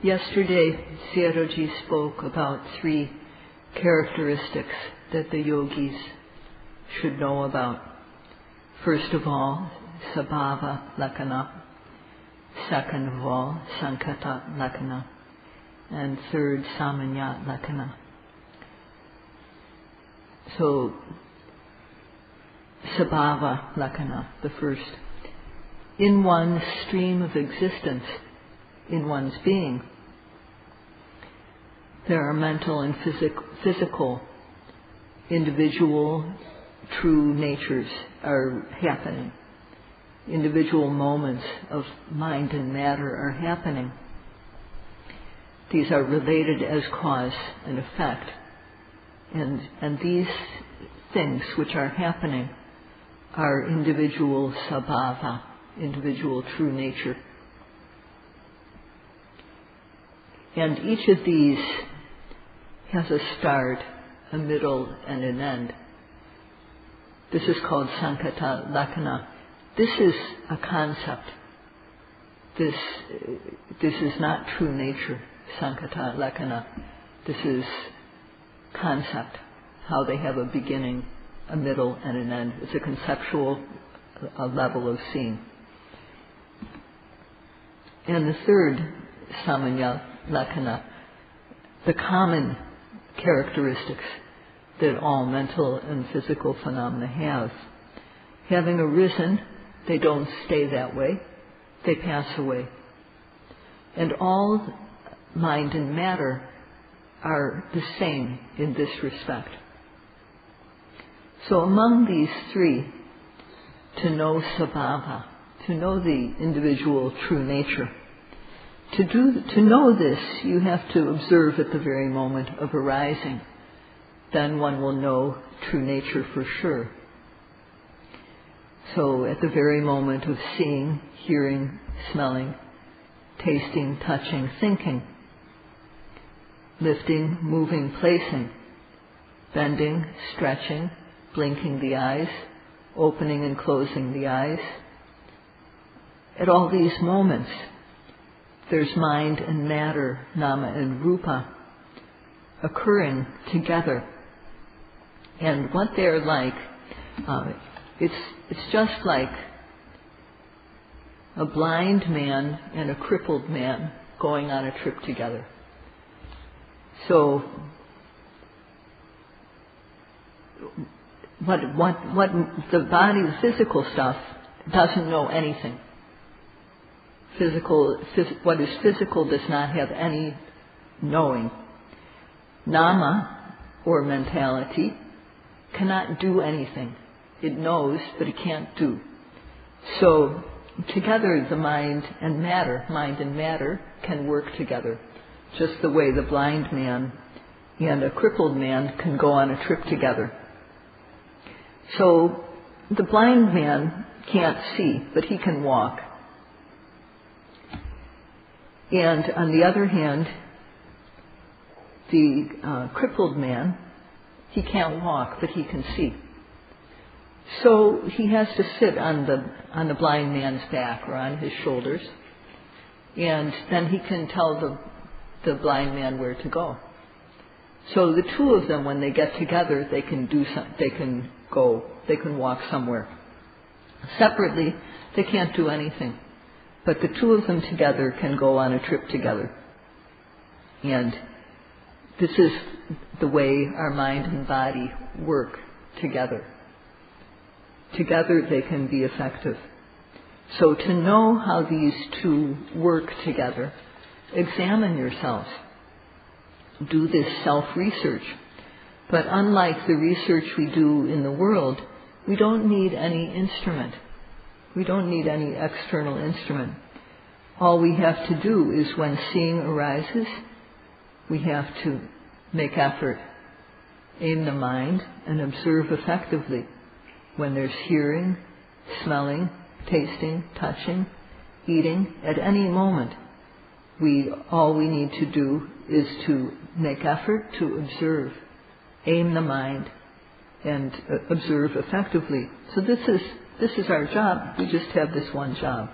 Yesterday, Sayadaw spoke about 3 characteristics that the yogis should know about. First of all, sabhava lakkhana. Second of all, sankata lakkhana. And third, samanya lakkhana. So, sabhava lakkhana, the first. In one's stream of existence, in one's being, there are mental and physical, individual, true natures are happening. Individual moments of mind and matter are happening. These are related as cause and effect. And these things which are happening are individual sabhava, individual true nature. And each of these has a start, a middle, and an end. This is called sankata lakkhana. This is a concept. This is not true nature, sankata lakkhana. This is concept, how they have a beginning, a middle, and an end. It's a conceptual level of seeing. And the third, samanya lakkhana, the common characteristics that all mental and physical phenomena have. Having arisen, they don't stay that way. They pass away. And all mind and matter are the same in this respect. So among these 3, to know sabhava, to know the individual true nature, to know this, you have to observe at the very moment of arising. Then one will know true nature for sure. So at the very moment of seeing, hearing, smelling, tasting, touching, thinking, lifting, moving, placing, bending, stretching, blinking the eyes, opening and closing the eyes, at all these moments, there's mind and matter, nama and rupa, occurring together. And what they're like, it's just like a blind man and a crippled man going on a trip together. So, what the body, the physical stuff, doesn't know anything. What is physical does not have any knowing. Nama, or mentality, cannot do anything. It knows, but it can't do. So, together the mind and matter can work together. Just the way the blind man and a crippled man can go on a trip together. So, the blind man can't see, but he can walk. And on the other hand, the crippled man, he can't walk, but he can see. So he has to sit on the blind man's back or on his shoulders, and then he can tell the blind man where to go. So the two of them, when they get together, they can walk somewhere. Separately, they can't do anything. But the two of them together can go on a trip together. And this is the way our mind and body work together. Together they can be effective. So to know how these two work together, examine yourselves. Do this self-research. But unlike the research we do in the world, we don't need any instrument. We don't need any external instrument. All we have to do is when seeing arises, we have to make effort, aim the mind, and observe effectively. When there's hearing, smelling, tasting, touching, eating, at any moment, all we need to do is to make effort to observe, aim the mind, and observe effectively. So this is our job. We just have this one job.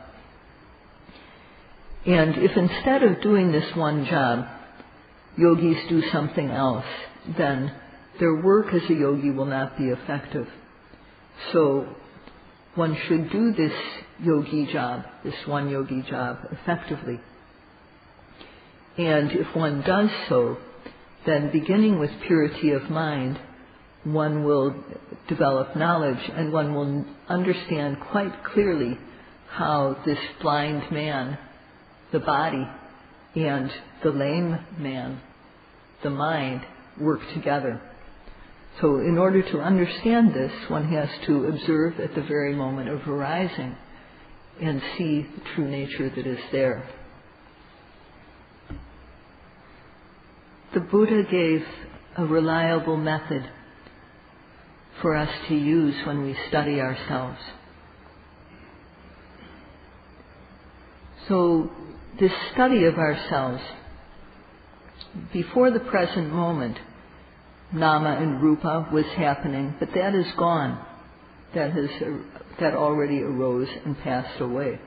And if instead of doing this one job, yogis do something else, then their work as a yogi will not be effective. So one should do this yogi job, this one yogi job, effectively. And if one does so, then beginning with purity of mind, one will develop knowledge and one will understand quite clearly how this blind man, the body, and the lame man, the mind, work together. So in order to understand this, one has to observe at the very moment of arising and see the true nature that is there. The Buddha gave a reliable method for us to use when we study ourselves. So this study of ourselves, before the present moment, nama and rupa was happening, but that is gone. That already arose and passed away.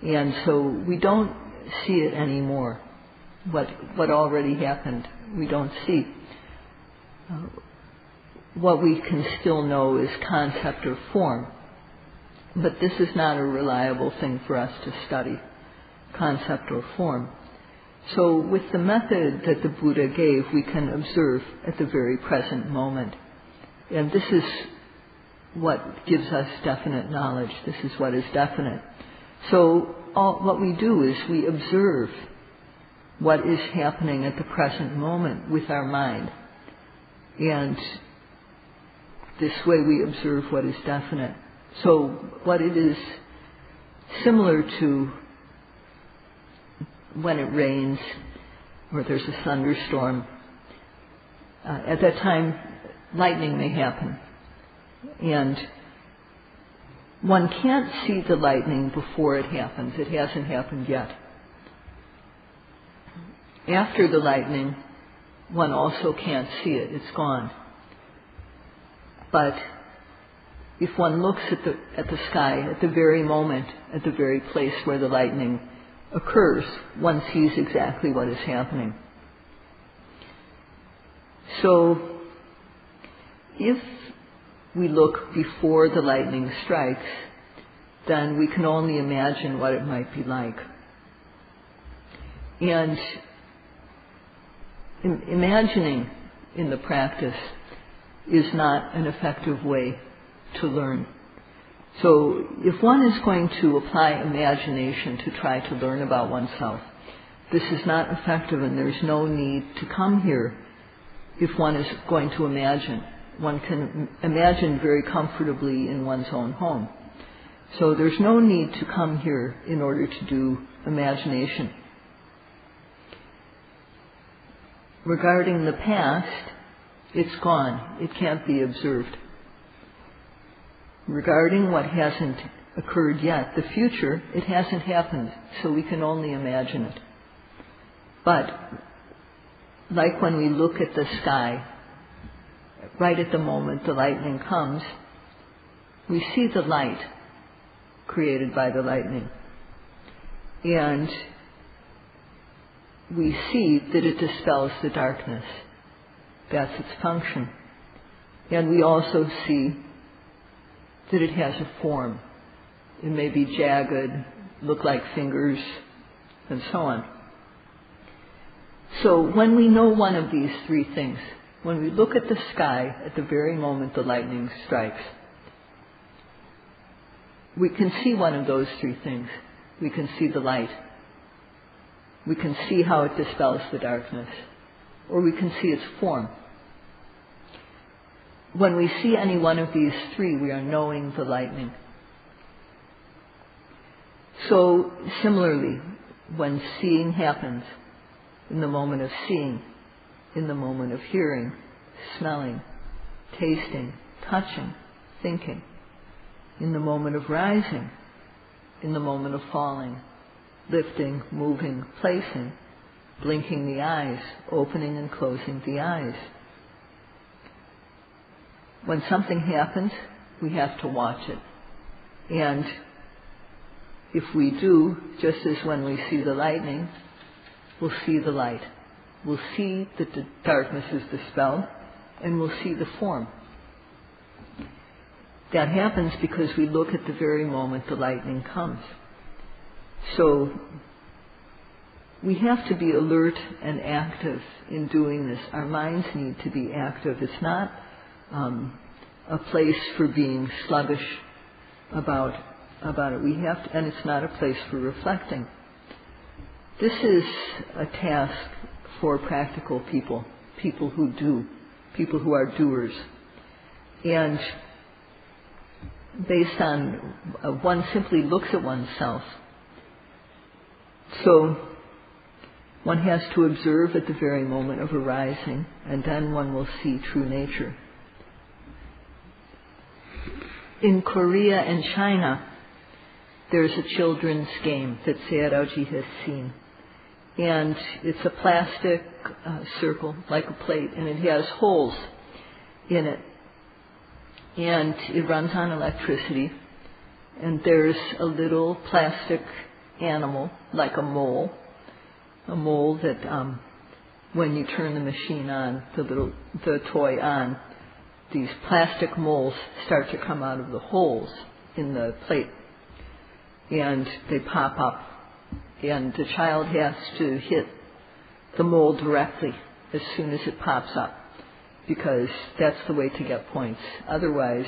And so we don't see it anymore. What already happened, we don't see. What we can still know is concept or form. But this is not a reliable thing for us to study, concept or form. So with the method that the Buddha gave, we can observe at the very present moment. And this is what gives us definite knowledge. This is what is definite. So what we do is we observe what is happening at the present moment with our mind. And this way we observe what is definite. So what it is similar to when it rains or there's a thunderstorm. At that time, lightning may happen. And one can't see the lightning before it happens. It hasn't happened yet. After the lightning, one also can't see it. It's gone. But if one looks at the sky at the very moment, at the very place where the lightning occurs, one sees exactly what is happening. So if we look before the lightning strikes, then we can only imagine what it might be like. And imagining in the practice is not an effective way to learn. So if one is going to apply imagination to try to learn about oneself, this is not effective, and there's no need to come here if one is going to imagine. One can imagine very comfortably in one's own home. So there's no need to come here in order to do imagination. Regarding the past, it's gone. It can't be observed. Regarding what hasn't occurred yet, the future, it hasn't happened, so we can only imagine it. But like when we look at the sky, right at the moment the lightning comes, we see the light created by the lightning. And we see that it dispels the darkness. That's its function. And we also see that it has a form. It may be jagged, look like fingers, and so on. So when we know one of these three things, when we look at the sky at the very moment the lightning strikes, we can see one of those three things. We can see the light. We can see how it dispels the darkness. Or we can see its form. When we see any one of these three, we are knowing the lightning. So similarly, when seeing happens, in the moment of seeing, in the moment of hearing, smelling, tasting, touching, thinking, in the moment of rising, in the moment of falling, lifting, moving, placing, blinking the eyes, opening and closing the eyes. When something happens, we have to watch it. And If we do, just as when we see the lightning, we'll see the light. We'll see that the darkness is dispelled, and we'll see the form. That happens because we look at the very moment the lightning comes. So we have to be alert and active in doing this. Our minds need to be active. It's not a place for being sluggish about it. We have to, and it's not a place for reflecting. This is a task for practical people, people who do, people who are doers. And based on, one simply looks at oneself. So one has to observe at the very moment of arising, and then one will see true nature. In Korea and China, there's a children's game that Sayadaw has seen. And it's a plastic circle, like a plate, and it has holes in it. And it runs on electricity. And there's a little plastic animal, like a mole that when you turn the machine on, the toy on, these plastic moles start to come out of the holes in the plate. And they pop up. And the child has to hit the mole directly as soon as it pops up, because that's the way to get points. Otherwise,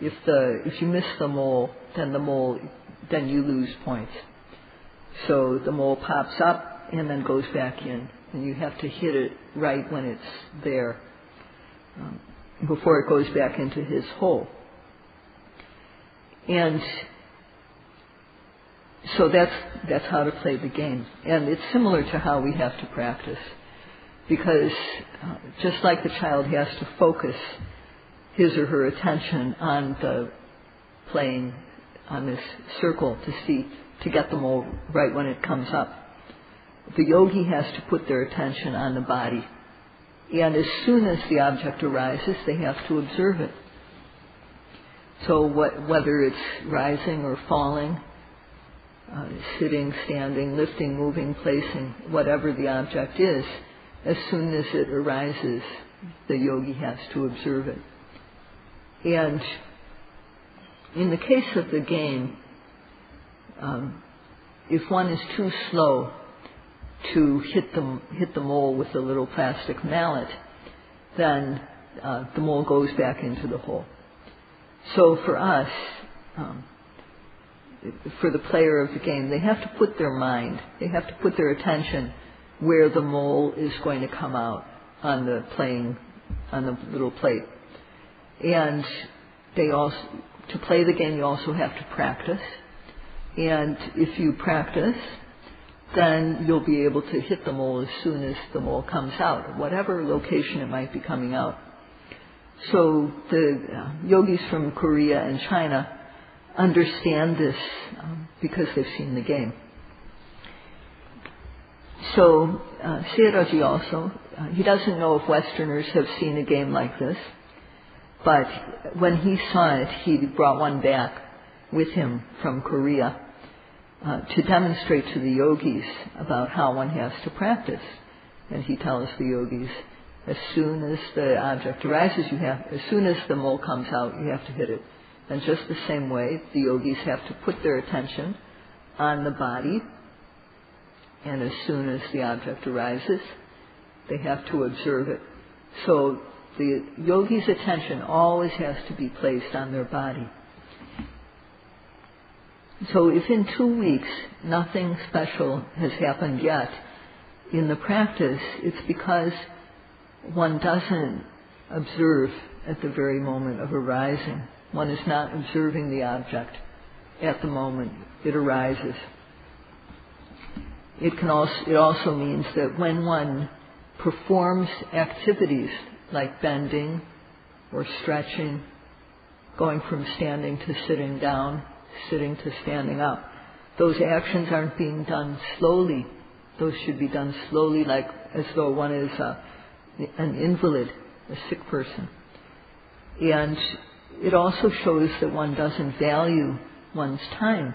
if you miss the mole, then you lose points. So the mole pops up and then goes back in, and you have to hit it right when it's there, before it goes back into his hole. And so that's how to play the game. And it's similar to how we have to practice. Because just like the child has to focus his or her attention on the playing on this circle to get the mole right when it comes up, the yogi has to put their attention on the body. And as soon as the object arises, they have to observe it. So whether it's rising or falling, sitting, standing, lifting, moving, placing, whatever the object is, as soon as it arises, the yogi has to observe it. And in the case of the game, if one is too slow to hit the mole with the little plastic mallet, then the mole goes back into the hole. So for us, for the player of the game, they have to put their mind, they have to put their attention where the mole is going to come out on the little plate. And to play the game, you also have to practice. And if you practice, then you'll be able to hit the mole as soon as the mole comes out, whatever location it might be coming out. So the yogis from Korea and China understand this because they've seen the game. So Sayadaw also, he doesn't know if Westerners have seen a game like this, but when he saw it, he brought one back with him from Korea to demonstrate to the yogis about how one has to practice. And he tells the yogis, as soon as the object arises, as soon as the mole comes out, you have to hit it. And just the same way, the yogis have to put their attention on the body, and as soon as the object arises, they have to observe it. So the yogi's attention always has to be placed on their body. So if in 2 weeks nothing special has happened yet in the practice, it's because one doesn't observe at the very moment of arising. One is not observing the object at the moment it arises. It also means that when one performs activities like bending or stretching, going from standing to sitting down, sitting to standing up, those actions aren't being done slowly. Those should be done slowly, like as though one is an invalid, a sick person. And it also shows that one doesn't value one's time.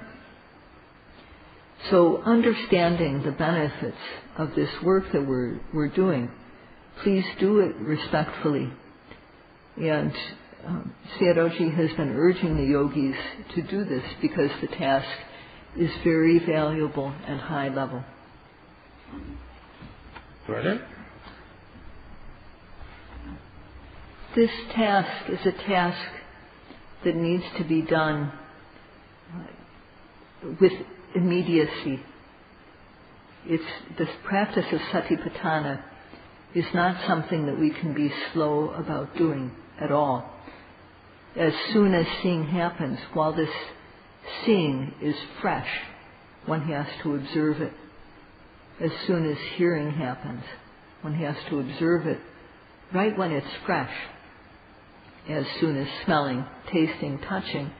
So understanding the benefits of this work that we're doing, please do it respectfully. And Sayadaw has been urging the yogis to do this because the task is very valuable and high level. Right. This task is a task that needs to be done with immediacy. It's the practice of satipatthana is not something that we can be slow about doing at all. As soon as seeing happens, while this seeing is fresh, one has to observe it. As soon as hearing happens, one has to observe it right when it's fresh. As soon as smelling, tasting, touching,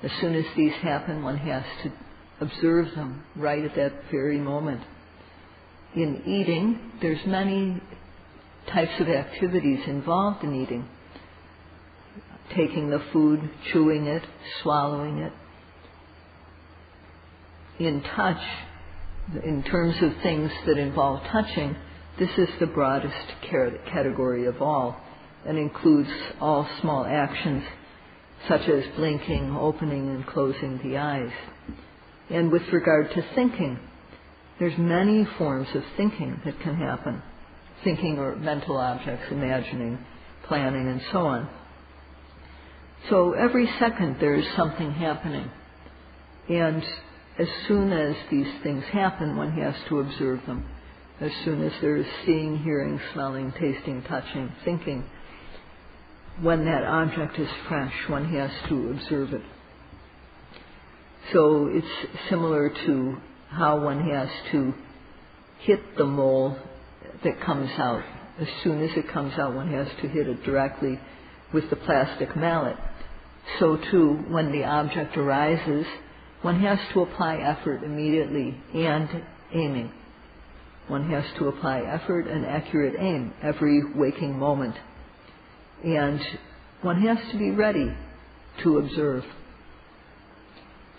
as soon as these happen, one has to observe them right at that very moment. In eating, there's many types of activities involved in eating. Taking the food, chewing it, swallowing it. In touch, in terms of things that involve touching, this is the broadest category of all, and includes all small actions such as blinking, opening and closing the eyes. And with regard to thinking, there's many forms of thinking that can happen. Thinking or mental objects, imagining, planning and so on. So every second there is something happening. And as soon as these things happen, one has to observe them. As soon as there is seeing, hearing, smelling, tasting, touching, thinking, when that object is fresh, one has to observe it. So it's similar to how one has to hit the mole that comes out. As soon as it comes out, one has to hit it directly with the plastic mallet. So too, when the object arises, one has to apply effort immediately and aiming. One has to apply effort and accurate aim every waking moment. And one has to be ready to observe.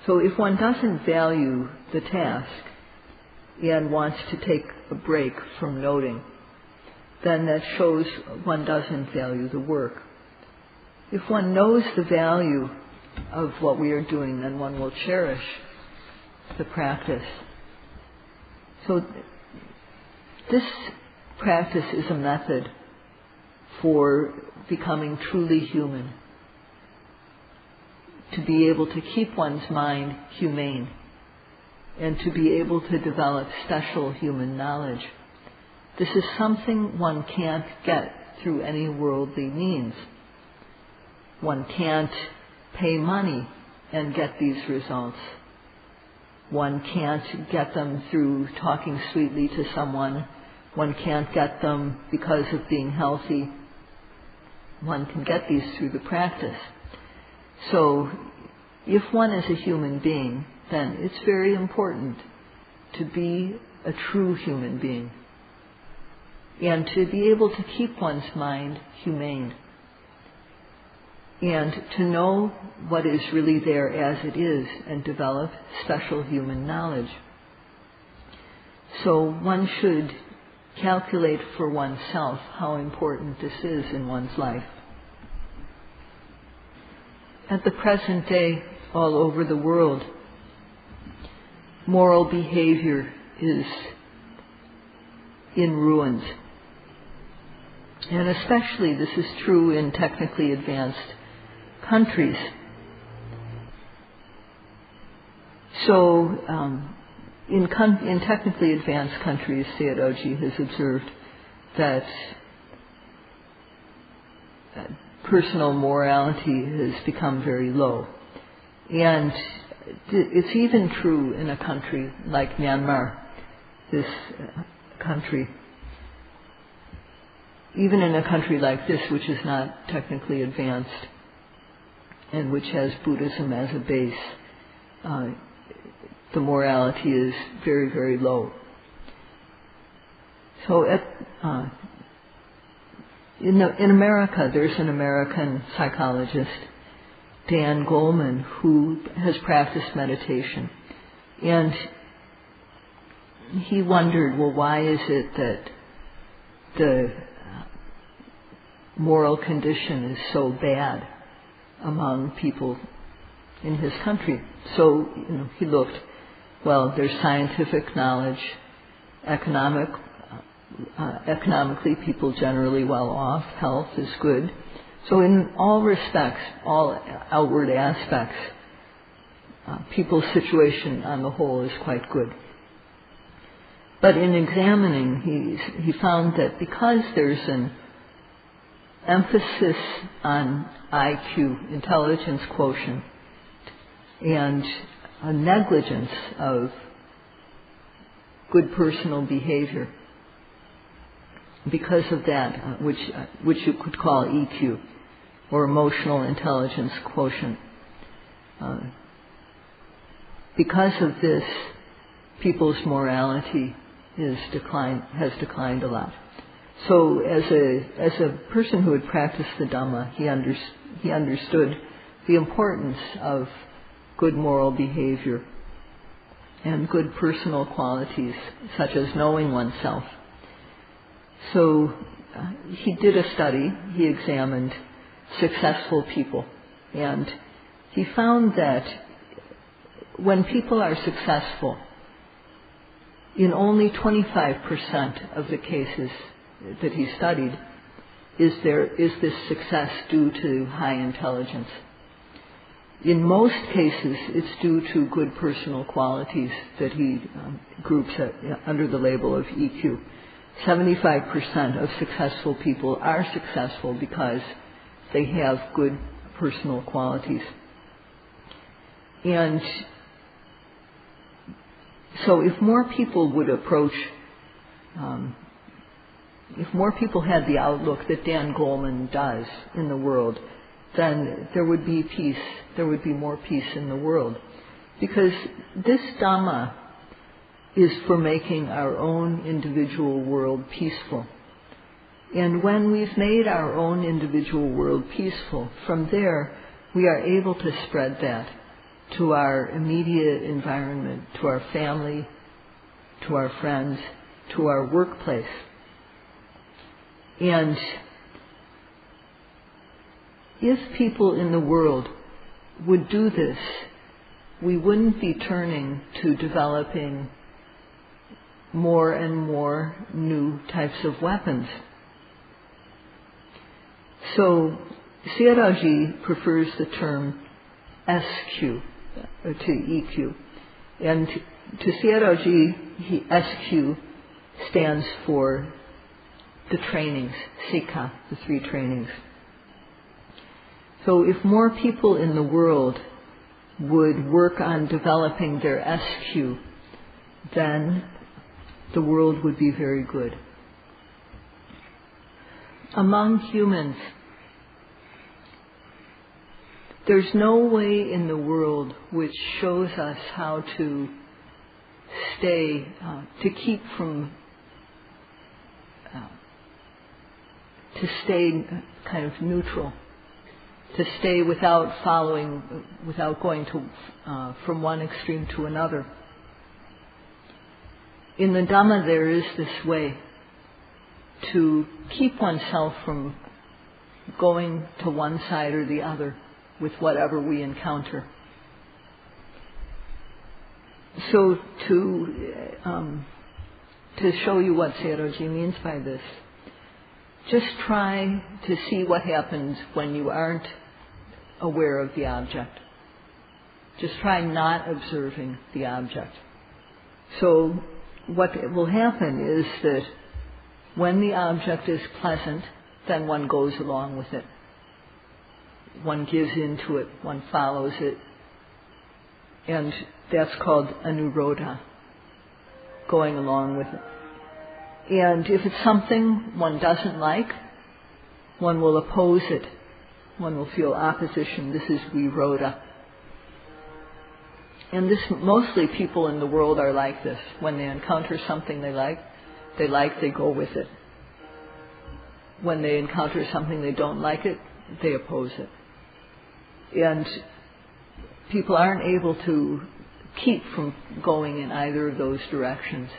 So if one doesn't value the task and wants to take a break from noting, then that shows one doesn't value the work. If one knows the value of what we are doing, then one will cherish the practice. So this practice is a method for becoming truly human, to be able to keep one's mind humane and to be able to develop special human knowledge. This is something one can't get through any worldly means. One can't pay money and get these results. One can't get them through talking sweetly to someone. One can't get them because of being healthy. One can get these through the practice. So if one is a human being, then it's very important to be a true human being and to be able to keep one's mind humane and to know what is really there as it is and develop special human knowledge. So one should calculate for oneself how important this is in one's life. At the present day, all over the world, moral behavior is in ruins. And especially this is true in technically advanced countries. So in technically advanced countries, Sayadaw has observed that personal morality has become very low. And it's even true in a country like Myanmar, this country. Even in a country like this, which is not technically advanced and which has Buddhism as a base, the morality is very, very low. So in America, there's an American psychologist, Dan Goleman, who has practiced meditation. And he wondered, well, why is it that the moral condition is so bad among people in his country? So he looked, well, there's scientific knowledge, economically people generally well off, health is good. So in all respects, all outward aspects, people's situation on the whole is quite good. But in examining, he found that because there's an emphasis on IQ, intelligence quotient, and a negligence of good personal behavior, because of that, which you could call EQ, or emotional intelligence quotient, because of this, people's morality has declined a lot. So, as a person who had practiced the Dhamma, he understood the importance of good moral behavior and good personal qualities, such as knowing oneself. So he did a study. He examined successful people, and he found that when people are successful, in only 25% of the cases that he studied is this success due to high intelligence. In most cases, it's due to good personal qualities that he groups under the label of EQ. 75% of successful people are successful because they have good personal qualities. And so if more people would approach, if more people had the outlook that Dan Goleman does in the world, then there would be peace, there would be more peace in the world. Because this Dhamma is for making our own individual world peaceful. And when we've made our own individual world peaceful, from there we are able to spread that to our immediate environment, to our family, to our friends, to our workplace. And if people in the world would do this, we wouldn't be turning to developing more and more new types of weapons. So Sayadaw prefers the term SQ to EQ. And to Sayadaw, SQ stands for the trainings, Sikha, the 3 trainings. So if more people in the world would work on developing their SQ, then the world would be very good. Among humans, there's no way in the world which shows us how to stay, to keep from, to stay kind of neutral, to stay without going to from one extreme to another. In the Dhamma there is this way to keep oneself from going to one side or the other with whatever we encounter. So to show you what Sayadaw means by this, just try to see what happens when you aren't aware of the object. Just try not observing the object. So what will happen is that when the object is pleasant, then one goes along with it. One gives into it, one follows it. And that's called anurodha, going along with it. And if it's something one doesn't like, one will oppose it. One will feel opposition. This is virodha. And this, mostly people in the world are like this. When they encounter something they like, they go with it. When they encounter something they don't like it, they oppose it. And people aren't able to keep from going in either of those directions.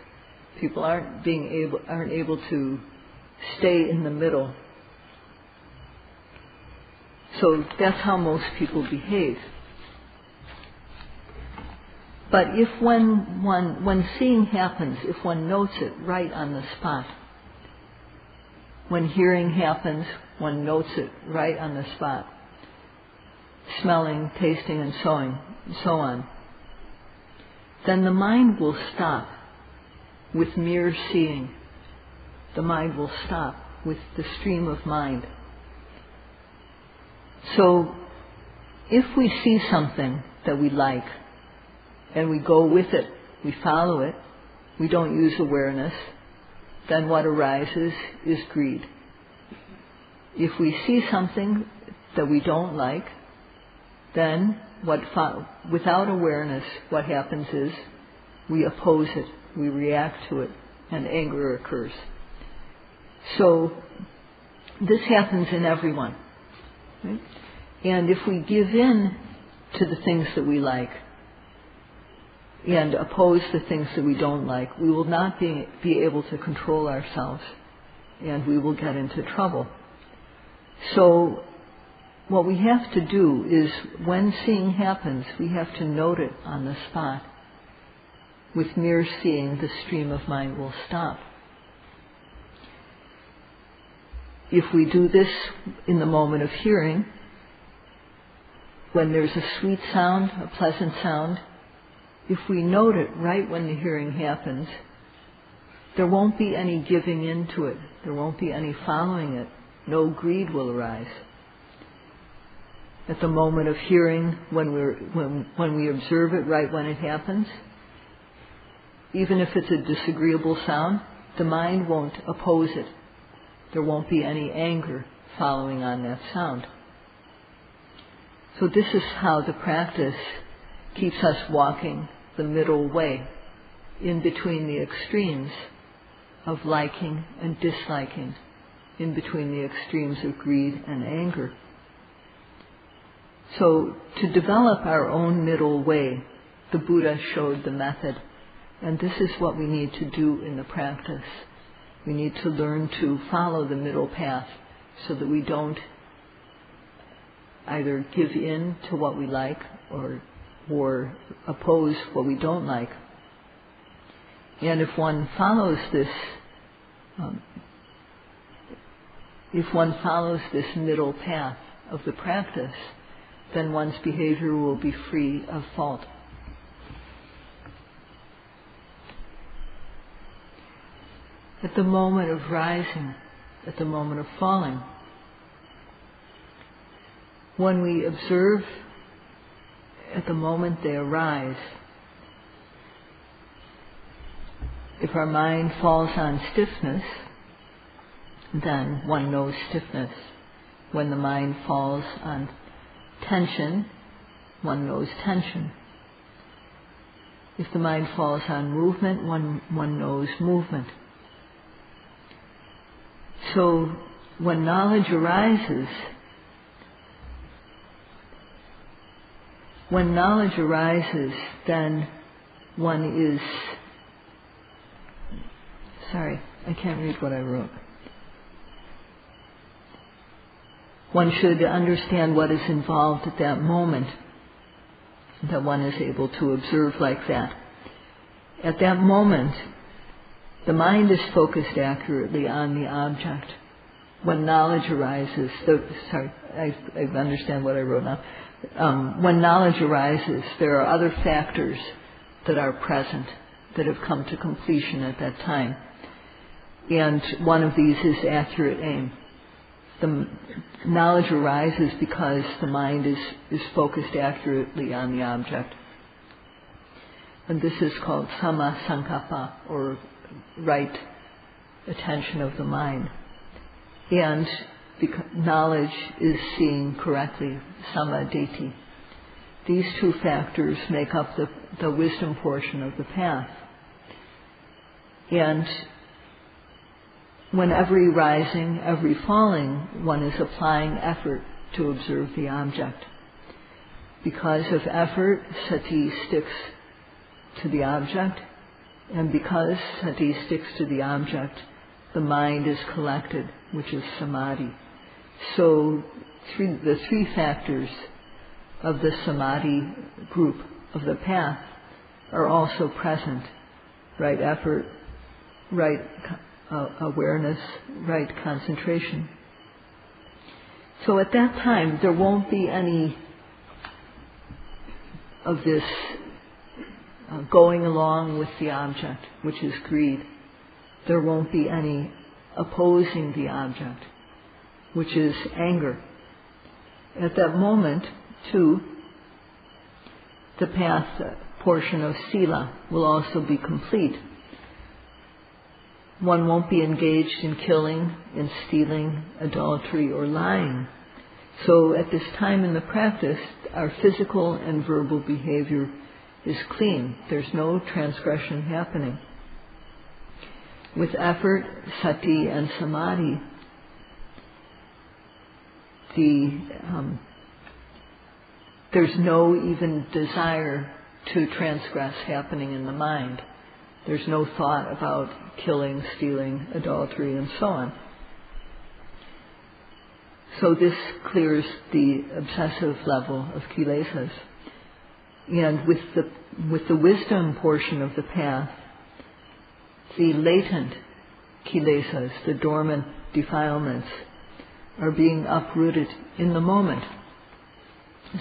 People aren't able to stay in the middle. So that's how most people behave. But if when seeing happens, if one notes it right on the spot, when hearing happens, one notes it right on the spot, smelling, tasting, and so on, then the mind will stop with mere seeing. The mind will stop with the stream of mind. So, if we see something that we like, and we go with it, we follow it, we don't use awareness, then what arises is greed. If we see something that we don't like, then without awareness, what happens is we oppose it, we react to it, and anger occurs. So this happens in everyone. Right? And if we give in to the things that we like and oppose the things that we don't like, we will not be able to control ourselves, and we will get into trouble. So what we have to do is, when seeing happens, we have to note it on the spot. With mere seeing, the stream of mind will stop. If we do this in the moment of hearing, when there's a sweet sound, a pleasant sound, if we note it right when the hearing happens, there won't be any giving in to it. There won't be any following it. No greed will arise. At the moment of hearing, when we observe it right when it happens, even if it's a disagreeable sound, the mind won't oppose it. There won't be any anger following on that sound. So this is how the practice keeps us walking the middle way, in between the extremes of liking and disliking, in between the extremes of greed and anger. So to develop our own middle way, the Buddha showed the method, and this is what we need to do in the practice. We need to learn to follow the middle path so that we don't either give in to what we like or oppose what we don't like. And if one follows this, middle path of the practice, then one's behavior will be free of fault. At the moment of rising, at the moment of falling, when we observe at the moment they arise, if our mind falls on stiffness, then one knows stiffness. When the mind falls on tension, one knows tension. If the mind falls on movement, one knows movement. So when knowledge arises, then one is... Sorry, I can't read what I wrote. One should understand what is involved at that moment, that one is able to observe like that. At that moment, the mind is focused accurately on the object. When knowledge arises, I understand what I wrote now. When knowledge arises, there are other factors that are present, that have come to completion at that time. And one of these is accurate aim. The knowledge arises because the mind is focused accurately on the object. And this is called samma sankappa, or right attention of the mind. And because knowledge is seeing correctly, samma ditthi. These two factors make up the wisdom portion of the path. And when every rising, every falling, one is applying effort to observe the object. Because of effort, sati sticks to the object, And because sati sticks to the object, the mind is collected, which is samadhi. So the three factors of the samadhi group of the path are also present. Right effort, right awareness, right concentration. So at that time, there won't be any of this going along with the object, which is greed. There won't be any opposing the object, which is anger. At that moment, too, the path portion of sila will also be complete. One won't be engaged in killing, in stealing, adultery, or lying. So at this time in the practice, our physical and verbal behavior is clean. There's no transgression happening. With effort, sati and samadhi, there's no even desire to transgress happening in the mind. There's no thought about killing, stealing, adultery, and so on. So this clears the obsessive level of kilesas. And with the wisdom portion of the path, the latent kilesas, the dormant defilements, are being uprooted in the moment.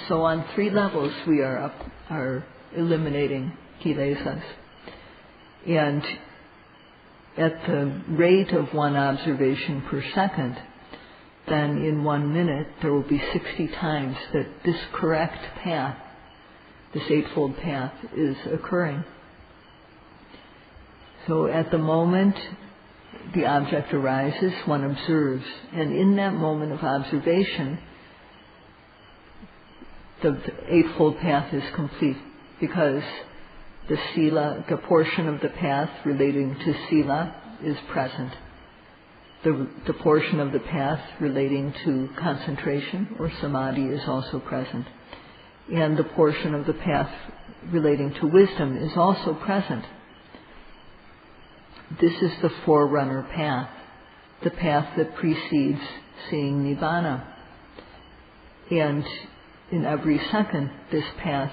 So on 3 levels we are eliminating kilesas. And at the rate of 1 observation per second, then in 1 minute there will be 60 times that this correct path, this eightfold path, is occurring. So at the moment the object arises, one observes, and in that moment of observation, the eightfold path is complete, because the sila, the portion of the path relating to sila, is present. The portion of the path relating to concentration or samadhi is also present. And the portion of the path relating to wisdom is also present. This is the forerunner path, the path that precedes seeing Nibbana. And in every second, this path,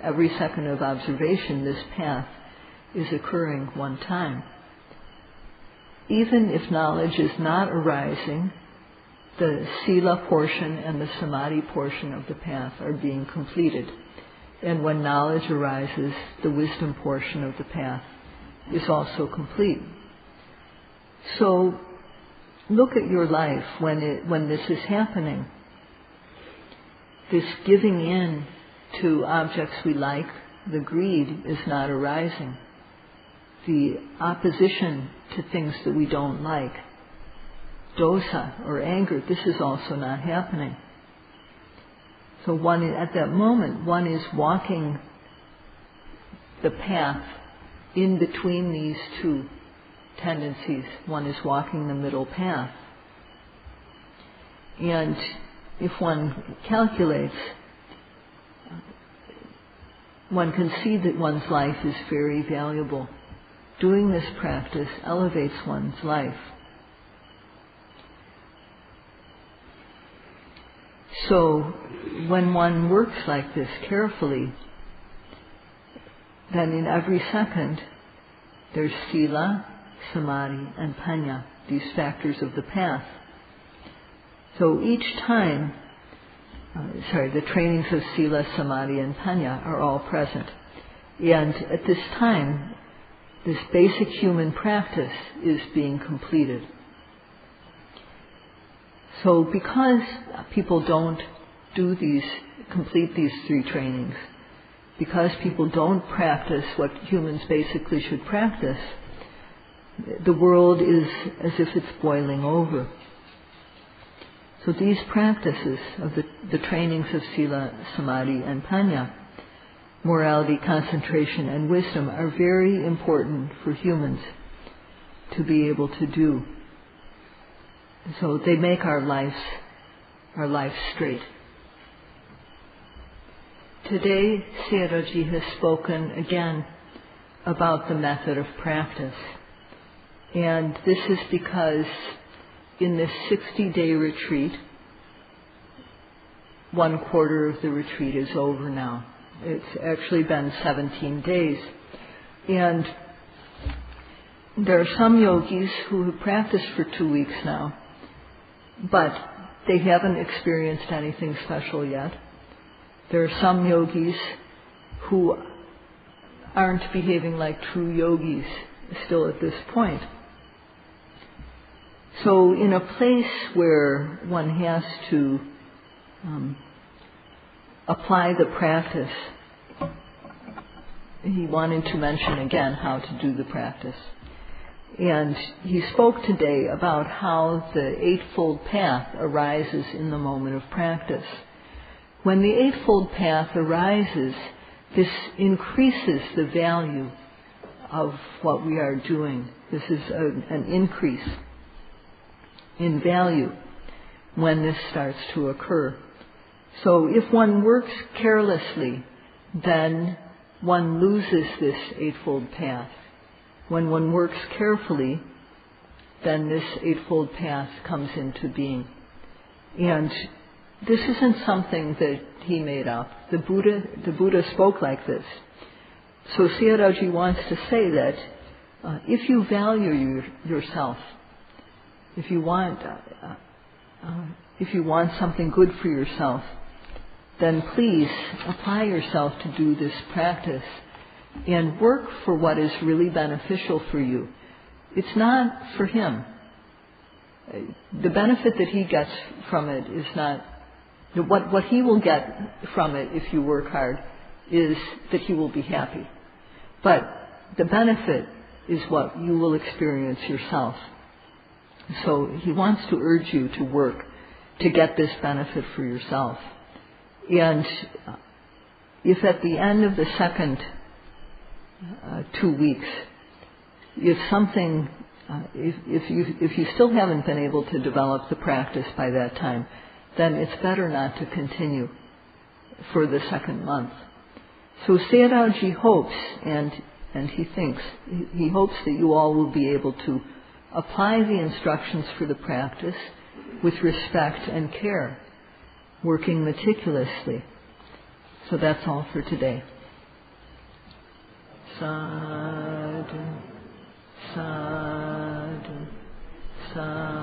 every second of observation, this path is occurring 1 time. Even if knowledge is not arising, the sila portion and the samadhi portion of the path are being completed. And when knowledge arises, the wisdom portion of the path is also complete. So look at your life when this is happening. This giving in to objects we like, the greed, is not arising. The opposition to things that we don't like, dosa or anger, this is also not happening. So at that moment, one is walking the path in between these 2 tendencies. One is walking the middle path. And if one calculates, one can see that one's life is very valuable. Doing this practice elevates one's life. So when one works like this carefully, then in every second there's sila, samadhi, and panya, these factors of the path. So each time, the trainings of sila, samadhi, and panya are all present. And at this time, this basic human practice is being completed. So because people don't complete these 3 trainings, because people don't practice what humans basically should practice, the world is as if it's boiling over. So these practices of the trainings of sila, samadhi, and panya, morality, concentration, and wisdom, are very important for humans to be able to do. So they make our lives straight. Today, Sayadaw has spoken again about the method of practice. And this is because in this 60-day retreat, 1/4 of the retreat is over now. It's actually been 17 days. And there are some yogis who have practiced for 2 weeks now, but they haven't experienced anything special yet. There are some yogis who aren't behaving like true yogis still at this point. So in a place where one has to apply the practice, he wanted to mention again how to do the practice. And he spoke today about how the Eightfold Path arises in the moment of practice. When the Eightfold Path arises, this increases the value of what we are doing. This is an increase in value when this starts to occur. So if one works carelessly, then one loses this Eightfold Path. When one works carefully, then this Eightfold Path comes into being. And this isn't something that he made up. The Buddha spoke like this. So Sayadaw wants to say that if you value yourself, if you want something good for yourself, then please apply yourself to do this practice and work for what is really beneficial for you. It's not for him. The benefit that he gets from it is not... What he will get from it if you work hard is that he will be happy. But the benefit is what you will experience yourself. So he wants to urge you to work to get this benefit for yourself. And if at the end of the second 2 weeks, if you still haven't been able to develop the practice by that time, then it's better not to continue for the second month. So Sayadaw hopes, and he thinks, he hopes that you all will be able to apply the instructions for the practice with respect and care, working meticulously. So that's all for today. Sadhu, sadhu, sadhu.